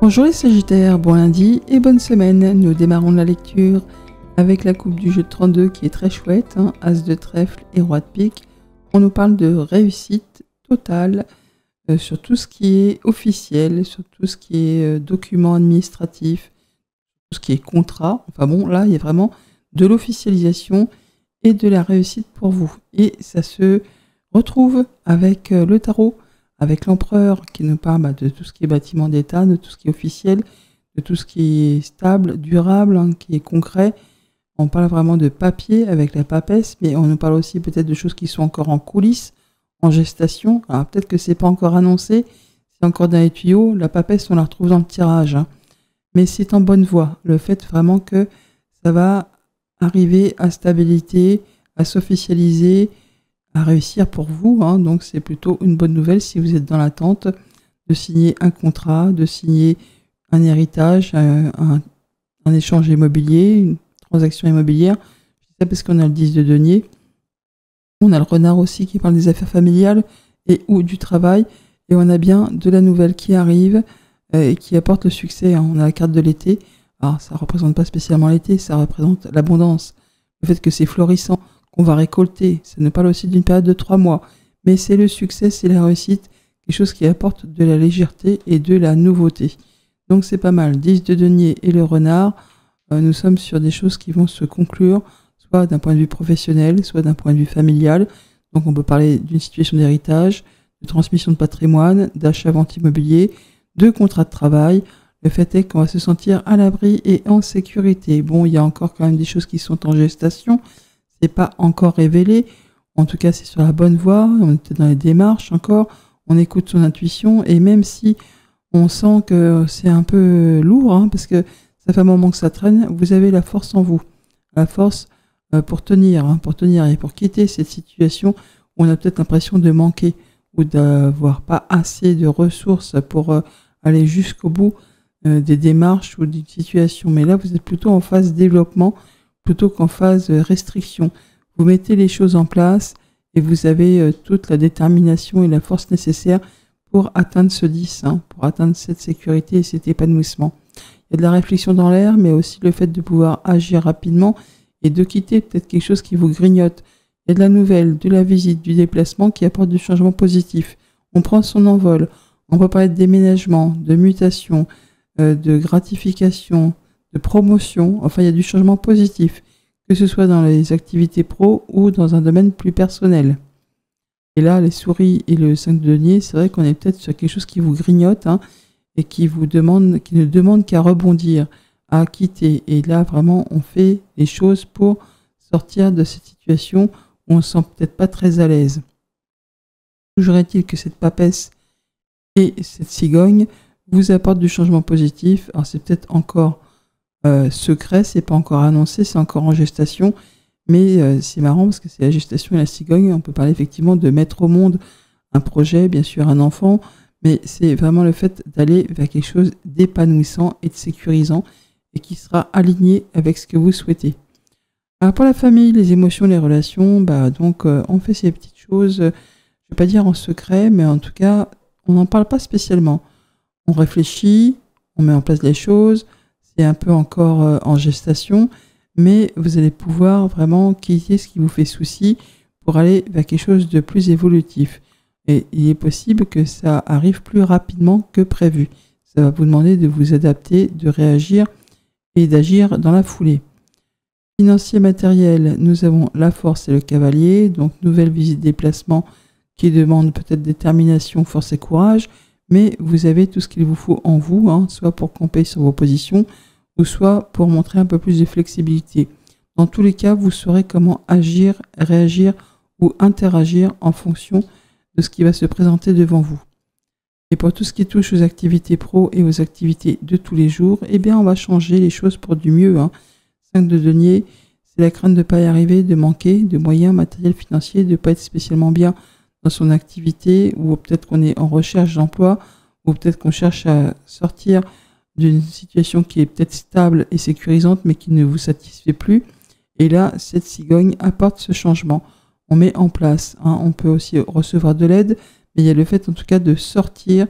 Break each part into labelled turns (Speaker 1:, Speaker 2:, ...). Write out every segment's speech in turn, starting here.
Speaker 1: Bonjour les Sagittaires, bon lundi et bonne semaine. Nous démarrons la lecture avec la coupe du jeu de 32 qui est très chouette, hein, As de trèfle et Roi de pique. On nous parle de réussite totale sur tout ce qui est officiel, sur tout ce qui est document administratif, tout ce qui est contrat. Enfin bon, là il y a vraiment de l'officialisation et de la réussite pour vous. Et ça se retrouve avec le tarot, avec l'empereur qui nous parle de tout ce qui est bâtiment d'État, de tout ce qui est officiel, de tout ce qui est stable, durable, hein, qui est concret. On parle vraiment de papier avec la papesse, mais on nous parle aussi peut-être de choses qui sont encore en coulisses, en gestation. Alors peut-être que c'est pas encore annoncé, c'est encore dans les tuyaux. La papesse, on la retrouve dans le tirage, hein. Mais c'est en bonne voie. Le fait vraiment que ça va arriver à stabilité, à s'officialiser, à réussir pour vous, hein. Donc c'est plutôt une bonne nouvelle si vous êtes dans l'attente de signer un contrat, de signer un héritage, un échange immobilier, une transaction immobilière. Je dis ça parce qu'on a le 10 de denier. On a le renard aussi qui parle des affaires familiales et ou du travail. Et on a bien de la nouvelle qui arrive et qui apporte le succès, hein. On a la carte de l'été. Alors ça ne représente pas spécialement l'été, ça représente l'abondance. Le fait que c'est florissant, qu'on va récolter. Ça nous parle aussi d'une période de 3 mois. Mais c'est le succès, c'est la réussite, quelque chose qui apporte de la légèreté et de la nouveauté. Donc c'est pas mal. 10 de denier et le renard, nous sommes sur des choses qui vont se conclure, soit d'un point de vue professionnel, soit d'un point de vue familial. Donc on peut parler d'une situation d'héritage, de transmission de patrimoine, d'achat-vente immobilier, de contrat de travail. Le fait est qu'on va se sentir à l'abri et en sécurité. Bon, il y a encore quand même des choses qui sont en gestation. C'est pas encore révélé, en tout cas c'est sur la bonne voie, on est dans les démarches encore, on écoute son intuition et même si on sent que c'est un peu lourd, hein, parce que ça fait un moment que ça traîne, vous avez la force en vous, la force pour tenir et pour quitter cette situation où on a peut-être l'impression de manquer ou d'avoir pas assez de ressources pour aller jusqu'au bout des démarches ou d'une situation. Mais là vous êtes plutôt en phase développement plutôt qu'en phase restriction. Vous mettez les choses en place et vous avez toute la détermination et la force nécessaire pour atteindre ce 10, hein, pour atteindre cette sécurité et cet épanouissement. Il y a de la réflexion dans l'air, mais aussi le fait de pouvoir agir rapidement et de quitter peut-être quelque chose qui vous grignote. Il y a de la nouvelle, de la visite, du déplacement qui apporte du changement positif. On prend son envol. On peut parler de déménagement, de mutation, de gratification, de promotion, enfin il y a du changement positif, que ce soit dans les activités pro ou dans un domaine plus personnel. Et là, les souris et le 5 de denier, c'est vrai qu'on est peut-être sur quelque chose qui vous grignote, hein, et qui ne demande qu'à rebondir, à quitter. Et là, vraiment, on fait les choses pour sortir de cette situation où on ne se sent peut-être pas très à l'aise. Toujours est-il que cette papesse et cette cigogne vous apportent du changement positif. Alors c'est peut-être encore secret, c'est pas encore annoncé, c'est encore en gestation, mais c'est marrant parce que c'est la gestation et la cigogne. On peut parler effectivement de mettre au monde un projet, bien sûr un enfant, mais c'est vraiment le fait d'aller vers quelque chose d'épanouissant et de sécurisant et qui sera aligné avec ce que vous souhaitez. Alors pour la famille, les émotions, les relations, donc on fait ces petites choses, je vais pas dire en secret, mais en tout cas on n'en parle pas spécialement. On réfléchit, on met en place les choses. C'est un peu encore en gestation, mais vous allez pouvoir vraiment quitter ce qui vous fait souci pour aller vers quelque chose de plus évolutif. Et il est possible que ça arrive plus rapidement que prévu. Ça va vous demander de vous adapter, de réagir et d'agir dans la foulée. Financier matériel, nous avons la force et le cavalier, donc nouvelle visite déplacement qui demande peut-être détermination, force et courage, mais vous avez tout ce qu'il vous faut en vous, hein, soit pour camper sur vos positions, ou soit pour montrer un peu plus de flexibilité. Dans tous les cas, vous saurez comment agir, réagir ou interagir en fonction de ce qui va se présenter devant vous. Et pour tout ce qui touche aux activités pro et aux activités de tous les jours, eh bien on va changer les choses pour du mieux, hein. 5 de denier, c'est la crainte de ne pas y arriver, de manquer de moyens matériels financiers, de ne pas être spécialement bien dans son activité, ou peut-être qu'on est en recherche d'emploi, ou peut-être qu'on cherche à sortir d'une situation qui est peut-être stable et sécurisante, mais qui ne vous satisfait plus. Et là, cette cigogne apporte ce changement. On met en place, hein, on peut aussi recevoir de l'aide, mais il y a le fait en tout cas de sortir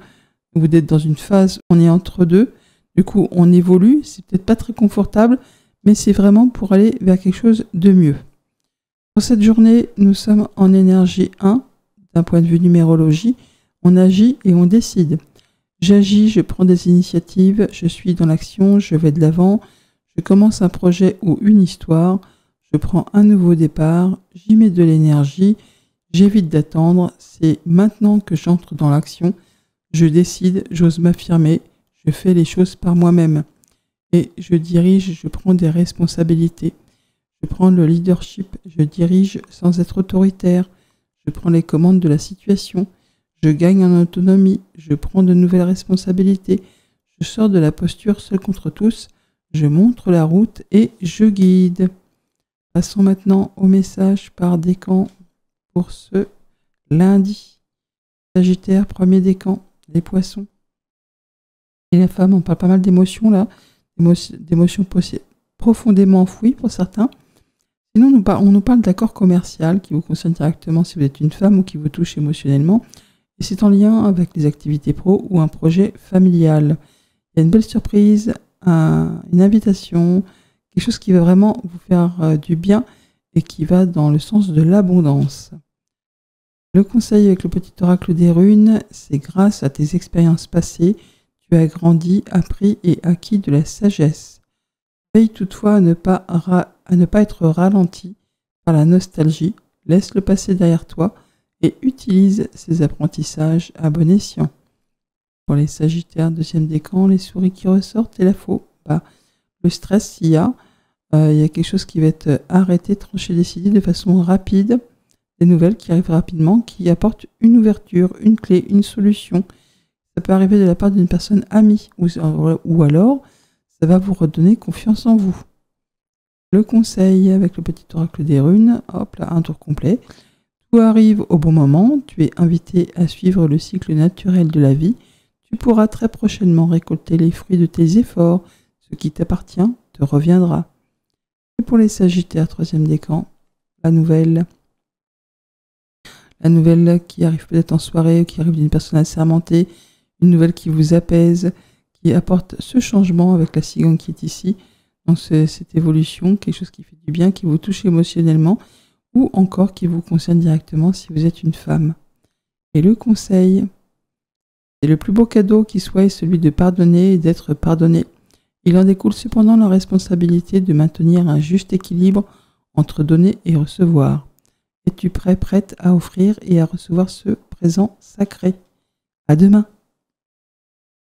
Speaker 1: ou d'être dans une phase où on est entre deux, Du coup, on évolue, c'est peut-être pas très confortable, mais c'est vraiment pour aller vers quelque chose de mieux. Pour cette journée, nous sommes en énergie 1, d'un point de vue numérologie, on agit et on décide. J'agis, je prends des initiatives, je suis dans l'action, je vais de l'avant, je commence un projet ou une histoire, je prends un nouveau départ, j'y mets de l'énergie, j'évite d'attendre, c'est maintenant que j'entre dans l'action, je décide, j'ose m'affirmer, je fais les choses par moi-même. Et je dirige, je prends des responsabilités. Je prends le leadership, je dirige sans être autoritaire, je prends les commandes de la situation, je gagne en autonomie, je prends de nouvelles responsabilités, je sors de la posture seul contre tous, je montre la route et je guide. Passons maintenant au message par décan pour ce lundi. Sagittaire, premier décan, les poissons. Et la femme, on parle pas mal d'émotions là, d'émotions profondément enfouies pour certains. Sinon, on nous parle d'accord commercial qui vous concerne directement si vous êtes une femme ou qui vous touche émotionnellement. Et c'est en lien avec les activités pro ou un projet familial. Il y a une belle surprise, une invitation, quelque chose qui va vraiment vous faire du bien et qui va dans le sens de l'abondance. Le conseil avec le petit oracle des runes, c'est grâce à tes expériences passées, tu as grandi, appris et acquis de la sagesse. Veille toutefois à ne pas être ralenti par la nostalgie, laisse le passé derrière toi et utilise ces apprentissages à bon escient. Pour les sagittaires, deuxième décan, les souris qui ressortent et la faux. Le stress, s'il y a quelque chose qui va être arrêté, tranché, décidé de façon rapide, des nouvelles qui arrivent rapidement, qui apportent une ouverture, une clé, une solution. Ça peut arriver de la part d'une personne amie ou alors ça va vous redonner confiance en vous. Le conseil avec le petit oracle des runes, hop là, un tour complet. Tout arrive au bon moment, tu es invité à suivre le cycle naturel de la vie. Tu pourras très prochainement récolter les fruits de tes efforts. Ce qui t'appartient te reviendra. Et pour les sagittaires, troisième décan, la nouvelle qui arrive peut-être en soirée, qui arrive d'une personne assermentée, une nouvelle qui vous apaise, qui apporte ce changement avec la cigogne qui est ici, dans cette évolution, quelque chose qui fait du bien, qui vous touche émotionnellement, ou encore qui vous concerne directement si vous êtes une femme. Et le conseil, c'est le plus beau cadeau qui soit est celui de pardonner et d'être pardonné. Il en découle cependant la responsabilité de maintenir un juste équilibre entre donner et recevoir. Es-tu prête à offrir et à recevoir ce présent sacré? À demain.